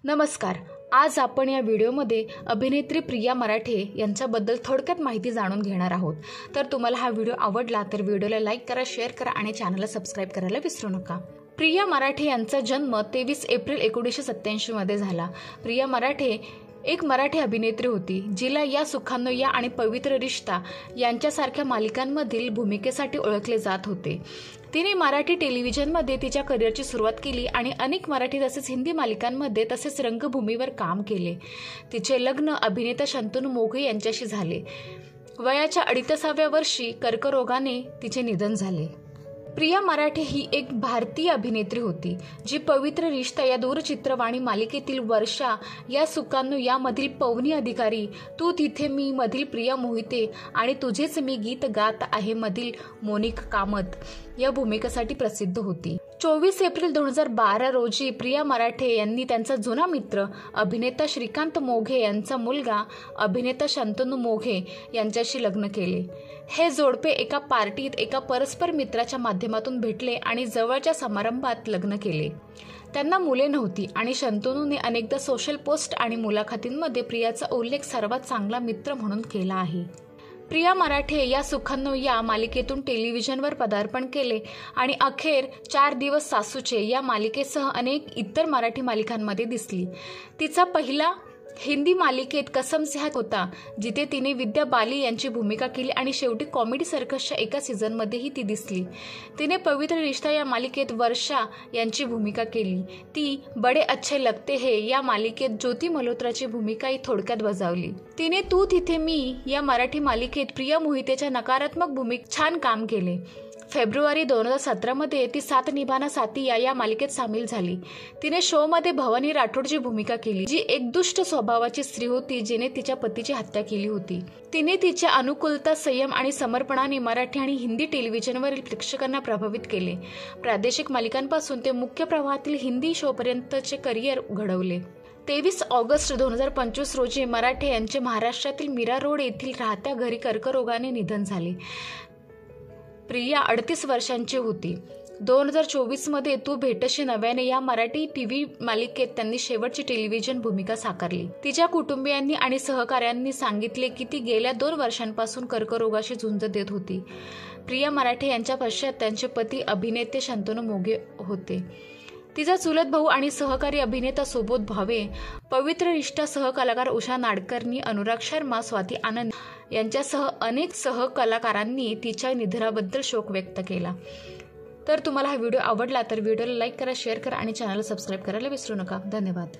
नमस्कार. आज आपण या व्हिडिओमध्ये अभिनेत्री प्रिया मराठे यांच्याबद्दल थोडक्यात माहिती जाणून घेणार आहोत. तर तुम्हाला हा व्हिडिओ आवडला तर व्हिडिओला लाईक करा, शेअर करा आणि चॅनलला सबस्क्राईब करायला विसरू नका. प्रिया मराठे यांचा जन्म 23 एप्रिल 1987 मध्ये झाला. प्रिया मराठे एक मराठी अभिनेत्री होती जिला या सुखांनो या आणि पवित्र रिश्ता यांच्यासारख्या मालिकांमधील भूमिकेसाठी ओळखले जात होते. तिने मराठी टेलिव्हिजनमध्ये तिच्या करिअरची सुरुवात केली आणि अनेक मराठी तसेच हिंदी मालिकांमध्ये तसेच रंगभूमीवर काम केले. तिचे लग्न अभिनेता शंतनू मोघे यांच्याशी झाले. वयाच्या 38व्या वर्षी कर्करोगाने तिचे निधन झाले. प्रिया मराठे ही एक भारतीय अभिनेत्री होती जी पवित्र रिश्ता या दूरचित्रवाणी मालिकेतील वर्षा या सुखांनो यामधील पवनी अधिकारी, तू तिथे मी मधील प्रिया मोहिते आणि तुझेच मी गीत गात आहे मधील मोनिका कामत या भूमिकेसाठी प्रसिद्ध होती. 24 एप्रिल 2012 रोजी प्रिया मराठे यांनी त्यांचा जुना मित्र अभिनेता श्रीकांत मोघे यांचा मुलगा अभिनेता शंतनू मोघे यांच्याशी लग्न केले. हे जोडपे एका पार्टीत एका परस्पर मित्राच्या माध्यमातून भेटले आणि जवळच्या समारंभात लग्न केले. त्यांना मुले नव्हती आणि शंतनूने अनेकदा सोशल पोस्ट आणि मुलाखतींमध्ये प्रियाचा उल्लेख सर्वात चांगला मित्र म्हणून केला आहे. प्रिया मराठे या सुखांनो या मालिकेतून टेलिव्हिजनवर पदार्पण केले आणि अखेर 4 दिवस सासूचे या मालिकेसह अनेक इतर मराठी मालिकांमध्ये दिसली. तिचा पहिला हिंदी मालिकेत कसम से होता जिथे तिने विद्या बाली यांची भूमिका केली आणि शेवटी कॉमेडी सर्कसच्या एका सीझनमध्येही ती दिसली. तिने पवित्र रिश्ता या मालिकेत वर्षा यांची भूमिका केली. ती बडे अच्छे लगते है या मालिकेत ज्योती मल्होत्राची भूमिकाही थोडक्यात बजावली. तिने तू तिथे मी या मराठी मालिकेत प्रिया मोहितेच्या नकारात्मक भूमिकेत छान काम केले. फेब्रुवारी 2017 मध्ये ती साथ निभाना साथिया या मालिकेत सामील झाली. तिने शोमध्ये भवानी राठोडची भूमिका केली जी एक दुष्ट स्वभावाची स्त्री होती जिने तिच्या पतीची हत्या केली होती. तिने तिच्या अनुकूलता, संयम आणि समर्पणाने मराठी आणि हिंदी टेलिव्हिजनवरील प्रेक्षकांना प्रभावित केले. प्रादेशिक मालिकांपासून ते मुख्य प्रवाहातील हिंदी शोपर्यंतचे करिअर घडवले. 23 ऑगस्ट 2025 रोजी मराठे यांचे महाराष्ट्रातील मीरा रोड येथील राहत्या घरी कर्करोगाने निधन झाले. प्रिया 38 वर्षांची होती. 2024 मध्ये तू भेटशी नव्याने या मराठी टीव्ही मालिकेत त्यांनी शेवटची टेलिव्हिजन भूमिका साकारली. तिच्या कुटुंबियांनी आणि सहकाऱ्यांनी सांगितले की ती गेल्या 2 वर्षांपासून कर्करोगाशी झुंज देत होती. प्रिया मराठे यांच्या पश्चात त्यांचे पती अभिनेते शंतनू मोघे होते. तिचा चुलत भाऊ आणि सहकारी अभिनेता सुबोध भावे, पवित्र रिश्ता सहकलाकार उषा नाडकर्णी, अनुराग शर्मा, स्वाती आनंद यांच्यासह अनेक सहकलाकारांनी तिच्या निधनाबद्दल शोक व्यक्त केला. तर तुम्हाला हा व्हिडिओ आवडला तर व्हिडिओला लाईक करा, शेअर करा आणि चॅनलला सबस्क्राईब करायला विसरू नका. धन्यवाद.